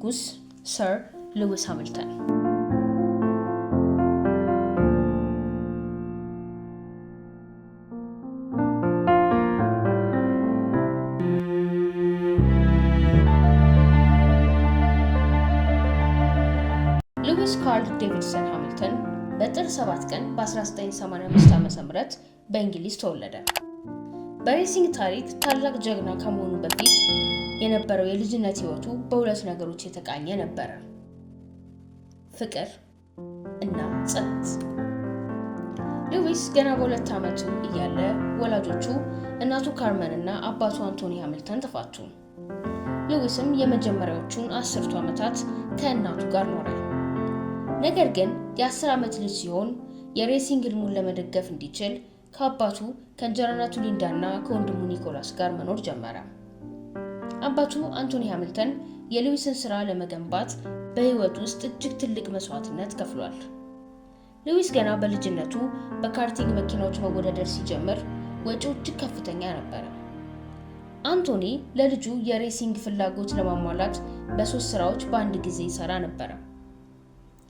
ንጉስ ሰር ሉዊስ ሃሚልተን። ሉዊስ ካርል ዴቪድሰን ሃሚልተን በጥር 7 ቀን በ1985 ዓ.ም በእንግሊዝ ተወለደ። በሬሲንግ ታሪክ ታላቅ ጀግና ከመሆኑ በፊት የነበረው የልጅነት ህይወቱ በሁለት ነገሮች የተቃኘ ነበር፤ ፍቅር እና ጽናት። ሉዊስ ገና በ2 ዓመቱ እያለ ወላጆቹ እናቱ ካርመን እና አባቱ አንቶኒ ሃሚልተን ተፋቱ። ሉዊስም የመጀመሪያዎቹን 10 ዓመታት ከእናቱ ጋር ኖረ። ነገር ግን የ10 ዓመት ልጅ ሲሆን የሬሲንግ ህልሙን ለመደገፍ እንዲችል ከአባቱ ከእንጀራ እናቱ ሊንዳ እና ከወንድሙ ኒኮላስ ጋር መኖር ጀመረ። አባቱ አንቶኒ ሃሚልተን የሉዊስን ስራ ለመገንባት በህይወት ውስጥ እጅግ ትልቅ መስዋዕትነት ከፍሏል። ሉዊስ ገና በልጅነቱ በካርቲንግ መኪናዎች መወዳደር ሲጀምር ወጪው እጅግ ከፍተኛ ነበር። አንቶኒ ለልጁ የሬሲንግ ፍላጎት ለማሟላት በ3 ስራዎች በአንድ ጊዜ ይሰራ ነበር።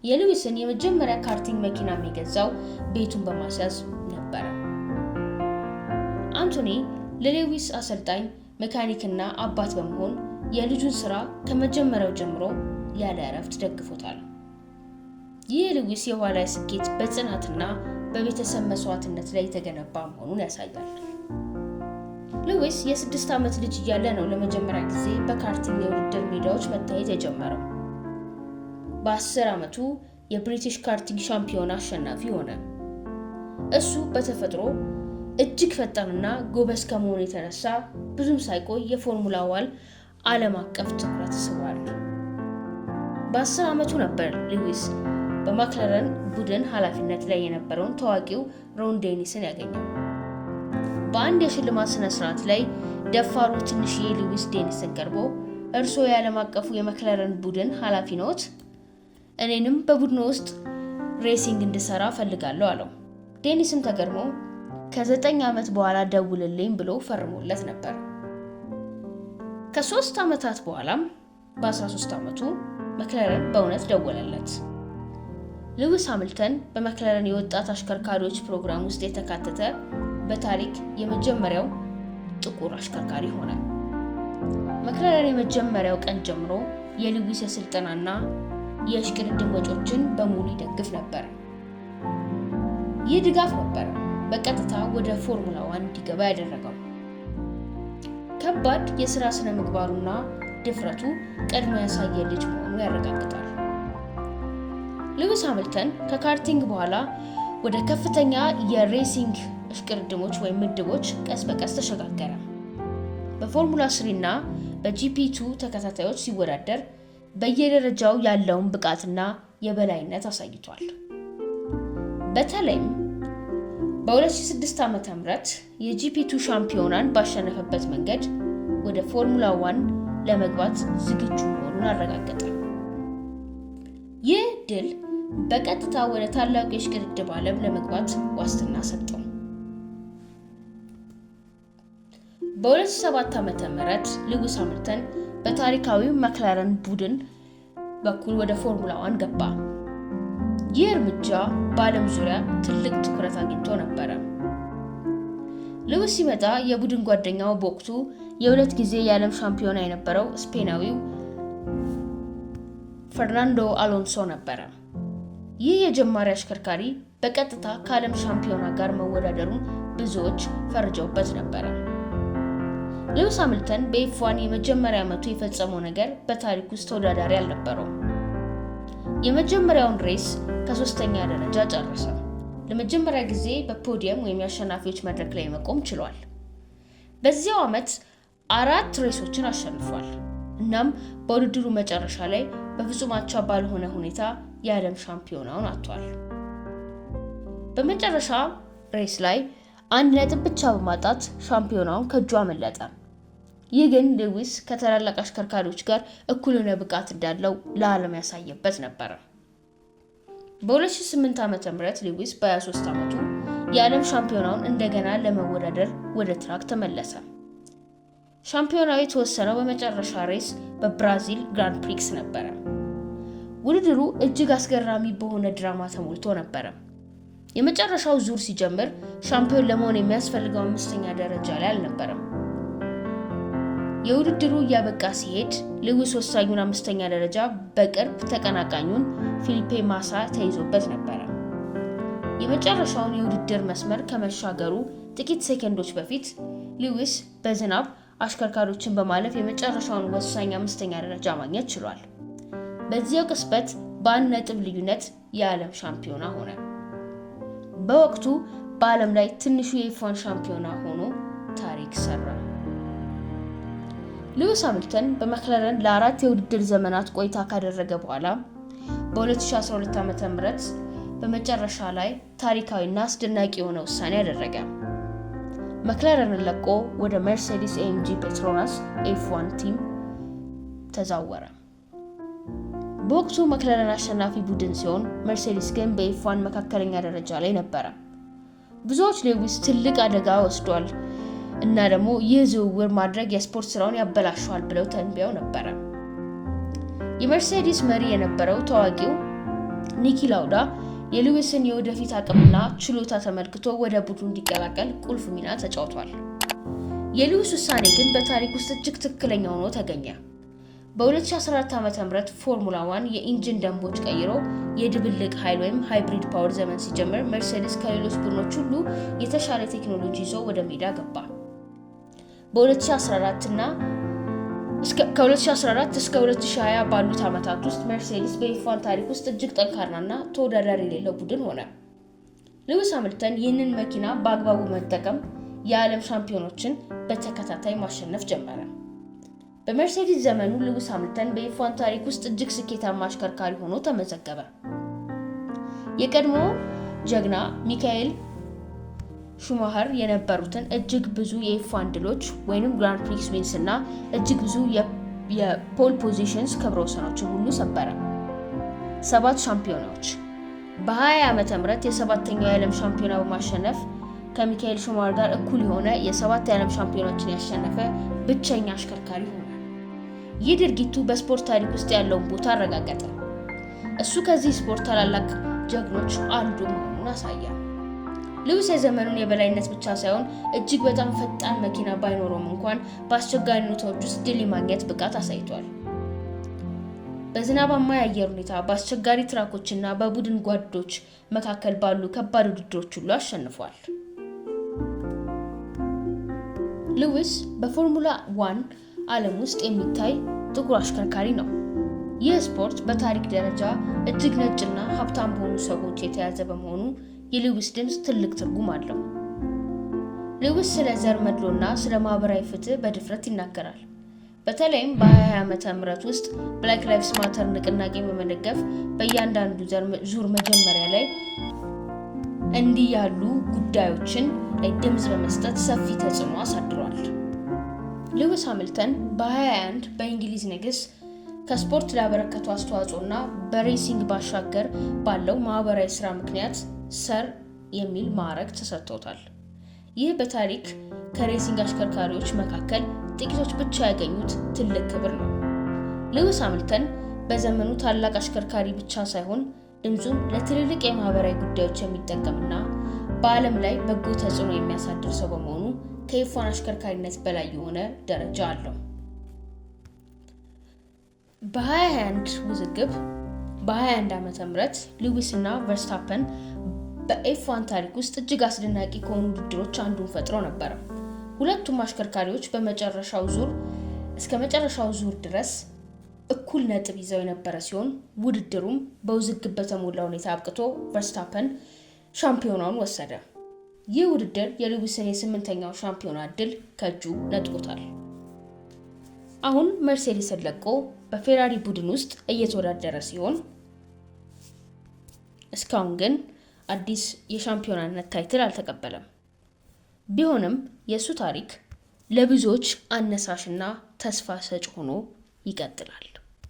የሉዊስን የመጀመሪያ ካርቲንግ መኪና የሚገዛው ቤቱን በማስያዝ ነበር። አንቶኒ ለሉዊስ አሰልጣኝ፣ መካኒክና አባት በመሆን የልጁን ስራ ከመጀመሪያው ጀምሮ ያለ እረፍት ደግፎታል። ይህ የሉዊስ የኋላ ስኬት በጽናትና በቤተሰብ መስዋዕትነት ላይ የተገነባ መሆኑን ያሳያል። ሉዊስ የ6 ዓመት ልጅ እያለ ነው ለመጀመሪያ ጊዜ በካርቲንግ የውድድር ሜዳዎች መታየት የጀመረው። በ10 ዓመቱ የብሪቲሽ ካርቲንግ ሻምፒዮና አሸናፊ ሆነ። እሱ በተፈጥሮ እጅግ ፈጣንና ጎበዝ ከመሆኑ የተነሳ ብዙም ሳይቆይ የፎርሙላ 1 ዓለም አቀፍ ትኩረት ስቧል። በ10 ዓመቱ ነበር ሉዊስ በማክላረን ቡድን ኃላፊነት ላይ የነበረውን ታዋቂው ሮን ዴኒስን ያገኘው። በአንድ የሽልማት ስነ ስርዓት ላይ ደፋሩ ትንሽዬ ሉዊስ ዴኒስን ቀርቦ እርስዎ የዓለም አቀፉ የማክላረን ቡድን ኃላፊ ነዎት? እኔንም በቡድኑ ውስጥ ሬሲንግ እንድሰራ ፈልጋለሁ አለው። ዴኒስም ተገርሞ ከ9 ዓመት በኋላ ደውልልኝ ብሎ ፈርሞለት ነበር። ከ3 ዓመታት በኋላም በ13 ዓመቱ ማክላረን በእውነት ደወለለት። ሉዊስ ሃሚልተን በማክላረን የወጣት አሽከርካሪዎች ፕሮግራም ውስጥ የተካተተ በታሪክ የመጀመሪያው ጥቁር አሽከርካሪ ሆነ። ማክላረን የመጀመሪያው ቀን ጀምሮ የሉዊስ የስልጠናና የእሽቅድድም ወጪዎችን በሙሉ ይደግፍ ነበር። ይህ ድጋፍ ነበር በቀጥታ ወደ ፎርሙላ 1 እንዲገባ ያደረገው። ከባድ የሥራ ስነ ምግባሩና ድፍረቱ ቀድሞ ያሳየ ልጅ መሆኑ ያረጋግጣል። ሉዊስ ሃሚልተን ከካርቲንግ በኋላ ወደ ከፍተኛ የሬሲንግ እሽቅድድሞች ወይም ምድቦች ቀስ በቀስ ተሸጋገረ። በፎርሙላ 3 እና በጂፒ2 ተከታታዮች ሲወዳደር በየደረጃው ያለውን ብቃትና የበላይነት አሳይቷል። በተለይም በ2006 ዓ.ም የጂፒ2 ሻምፒዮናን ባሸነፈበት መንገድ ወደ ፎርሙላ 1 ለመግባት ዝግጁ መሆኑን አረጋገጠ። ይህ ድል በቀጥታ ወደ ታላቁ የእሽቅድድም ዓለም ለመግባት ዋስትና ሰጠው። በ2007 ዓ.ም ሉዊስ ሃሚልተን በታሪካዊው ማክላረን ቡድን በኩል ወደ ፎርሙላ 1 ገባ። ይህ እርምጃ በዓለም ዙሪያ ትልቅ ትኩረት አግኝቶ ነበር። ሉዊስ ሲመጣ የቡድን ጓደኛው በወቅቱ የ2 ጊዜ የዓለም ሻምፒዮና የነበረው ስፔናዊው ፈርናንዶ አሎንሶ ነበር። ይህ የጀማሪ አሽከርካሪ በቀጥታ ከዓለም ሻምፒዮና ጋር መወዳደሩን ብዙዎች ፈርጀውበት ነበር። ሉዊስ ሃሚልተን በኤፍ1 የመጀመሪያ ዓመቱ የፈጸመው ነገር በታሪክ ውስጥ ተወዳዳሪ አልነበረውም። የመጀመሪያውን ሬስ ከ3ኛ ደረጃ ጨረሰ። ለመጀመሪያ ጊዜ በፖዲየም ወይም የአሸናፊዎች መድረክ ላይ መቆም ችሏል። በዚያው ዓመት 4 ሬሶችን አሸንፏል። እናም በውድድሩ መጨረሻ ላይ በፍጹም አቻ ባልሆነ ሁኔታ የዓለም ሻምፒዮናውን አጥቷል። በመጨረሻ ሬስ ላይ 1 ነጥብ ብቻ በማጣት ሻምፒዮናውን ከእጁ አመለጠ። ይህ ግን ሉዊስ ከታላላቅ አሽከርካሪዎች ጋር እኩል የሆነ ብቃት እንዳለው ለዓለም ያሳየበት ነበር። በ2008 ዓ.ም ሉዊስ በ23 ዓመቱ የዓለም ሻምፒዮናውን እንደገና ለመወዳደር ወደ ትራክ ተመለሰ። ሻምፒዮናው የተወሰነው በመጨረሻ ሬስ በብራዚል ግራንድ ፕሪክስ ነበረ። ውድድሩ እጅግ አስገራሚ በሆነ ድራማ ተሞልቶ ነበረ። የመጨረሻው ዙር ሲጀምር ሻምፒዮን ለመሆን የሚያስፈልገው 5ኛ ደረጃ ላይ አልነበረም። የውድድሩ እያበቃ ሲሄድ ሉዊስ ወሳኙን 5ኛ ደረጃ በቅርብ ተቀናቃኙን ፊሊፔ ማሳ ተይዞበት ነበረ። የመጨረሻውን የውድድር መስመር ከመሻገሩ ጥቂት ሴኮንዶች በፊት ሉዊስ በዝናብ አሽከርካሪዎችን በማለፍ የመጨረሻውን ወሳኝ 5ኛ ደረጃ ማግኘት ችሏል። በዚያው ቅጽበት በአንድ ነጥብ ልዩነት የዓለም ሻምፒዮና ሆነ። በወቅቱ በዓለም ላይ ትንሹ የኤፍ1 ሻምፒዮና ሆኖ ታሪክ ሰራ። ሉዊስ ሃሚልተን በመክለረን ለ4 የውድድር ዘመናት ቆይታ ካደረገ በኋላ በ2012 ዓ.ም በመጨረሻ ላይ ታሪካዊና አስደናቂ የሆነ ውሳኔ ያደረገ። መክለረንን ለቆ ወደ መርሴዲስ ኤኤምጂ ፔትሮናስ ኤፍ1 ቲም ተዛወረ። በወቅቱ መክለረን አሸናፊ ቡድን ሲሆን መርሴዲስ ግን በኤፍ1 መካከለኛ ደረጃ ላይ ነበረ። ብዙዎች ሉዊስ ትልቅ አደጋ ወስዷል እና ደግሞ ይህ ዝውውር ማድረግ የስፖርት ስራውን ያበላሸዋል ብለው ተንብየው ነበረ። የመርሴዲስ መሪ የነበረው ታዋቂው ኒኪ ላውዳ የሉዊስን የወደፊት አቅምና ችሎታ ተመልክቶ ወደ ቡድኑ እንዲቀላቀል ቁልፍ ሚና ተጫውቷል። የሉዊስ ውሳኔ ግን በታሪክ ውስጥ እጅግ ትክክለኛ ሆኖ ተገኘ። በ2014 ዓ.ም ፎርሙላ 1 የኢንጂን ደንቦች ቀይሮ የድብልቅ ኃይል ወይም ሃይብሪድ ፓወር ዘመን ሲጀምር መርሴዲስ ከሌሎች ቡድኖች ሁሉ የተሻለ ቴክኖሎጂ ይዞ ወደ ሜዳ ገባ። ከ2014 እስከ 2020 ባሉት ዓመታት ውስጥ መርሴዲስ በኤፍ1 ታሪክ ውስጥ እጅግ ጠንካራና ተወዳዳሪ የሌለው ቡድን ሆነ። ሉዊስ ሃሚልተን ይህንን መኪና በአግባቡ መጠቀም የዓለም ሻምፒዮኖችን በተከታታይ ማሸነፍ ጀመረ። በመርሴዲስ ዘመኑ ሉዊስ ሃሚልተን በኤፍ1 ታሪክ ውስጥ እጅግ ስኬታማ አሽከርካሪ ሆኖ ተመዘገበ። የቀድሞ ጀግና ሚካኤል ሹማኸር የነበሩትን እጅግ ብዙ የኤፍ1 ድሎች ወይንም ግራንድ ፕሪክስ ዊንስ እና እጅግ ብዙ የፖል ፖዚሽንስ ክብረ ወሰኖችን ሁሉ ሰበረ። 7 ሻምፒዮናዎች። በ20 ዓመተ ምህረት የ7ኛው የዓለም ሻምፒዮና በማሸነፍ ከሚካኤል ሹማኸር ጋር እኩል የሆነ የ7 የዓለም ሻምፒዮናዎችን ያሸነፈ ብቸኛ አሽከርካሪ ሆነ። ይህ ድርጊቱ በስፖርት ታሪክ ውስጥ ያለውን ቦታ አረጋገጠ። እሱ ከዚህ ስፖርት ታላላቅ ጀግኖች አንዱ መሆኑን አሳየ። ሉዊስ የዘመኑን የበላይነት ብቻ ሳይሆን እጅግ በጣም ፈጣን መኪና ባይኖረውም እንኳን በአስቸጋሪ ሁኔታዎች ውስጥ ድል የማግኘት ብቃት አሳይቷል። በዝናባማ የአየር ሁኔታ፣ በአስቸጋሪ ትራኮችና በቡድን ጓዶች መካከል ባሉ ከባድ ውድድሮች ሁሉ አሸንፏል። ሉዊስ በፎርሙላ 1 ዓለም ውስጥ የሚታይ ጥቁር አሽከርካሪ ነው። ይህ ስፖርት በታሪክ ደረጃ እጅግ ነጭና ሀብታም በሆኑ ሰዎች የተያዘ በመሆኑ የሉዊስ ድምፅ ትልቅ ትርጉም አለው። ሉዊስ ስለ ዘር መድሎና ስለ ማህበራዊ ፍትህ በድፍረት ይናገራል። በተለይም በ20 ዓመተ ምህረት ውስጥ ብላክ ላይቭስ ማተር ንቅናቄን በመደገፍ በእያንዳንዱ ዙር መጀመሪያ ላይ እንዲህ ያሉ ጉዳዮችን ላይ ድምፅ በመስጠት ሰፊ ተጽዕኖ አሳድሯል። ሉዊስ ሃሚልተን በ21 በእንግሊዝ ንግስ ከስፖርት ላበረከቱ አስተዋጽኦና በሬሲንግ ባሻገር ባለው ማህበራዊ ስራ ምክንያት ሰር የሚል ማዕረግ ተሰጥቶታል። ይህ በታሪክ ከሬሲንግ አሽከርካሪዎች መካከል ጥቂቶች ብቻ ያገኙት ትልቅ ክብር ነው። ሉዊስ ሃሚልተን በዘመኑ ታላቅ አሽከርካሪ ብቻ ሳይሆን ድምፁን ለትልልቅ የማህበራዊ ጉዳዮች የሚጠቀምና በዓለም ላይ በጎ ተጽዕኖ የሚያሳድር ሰው በመሆኑ ከኤፍ1 አሽከርካሪነት በላይ የሆነ ደረጃ አለው። በ21 ውዝግብ በ21 ዓመተ ምህረት ሉዊስ እና ቨርስታፐን በኤፍ1 ታሪክ ውስጥ እጅግ አስደናቂ ከሆኑ ውድድሮች አንዱን ፈጥረው ነበር። ሁለቱም አሽከርካሪዎች እስከ መጨረሻው ዙር ድረስ እኩል ነጥብ ይዘው የነበረ ሲሆን ውድድሩም በውዝግብ በተሞላ ሁኔታ አብቅቶ ቨርስታፐን ሻምፒዮናውን ወሰደ። ይህ ውድድር የሉዊስን የ8ኛው ሻምፒዮና ድል ከእጁ ነጥቆታል። አሁን መርሴዲስን ለቆ በፌራሪ ቡድን ውስጥ እየተወዳደረ ሲሆን እስካሁን ግን አዲስ የሻምፒዮናነት ታይትል አልተቀበለም። ቢሆንም የሱ ታሪክ ለብዙዎች አነሳሽና ተስፋ ሰጭ ሆኖ ይቀጥላል።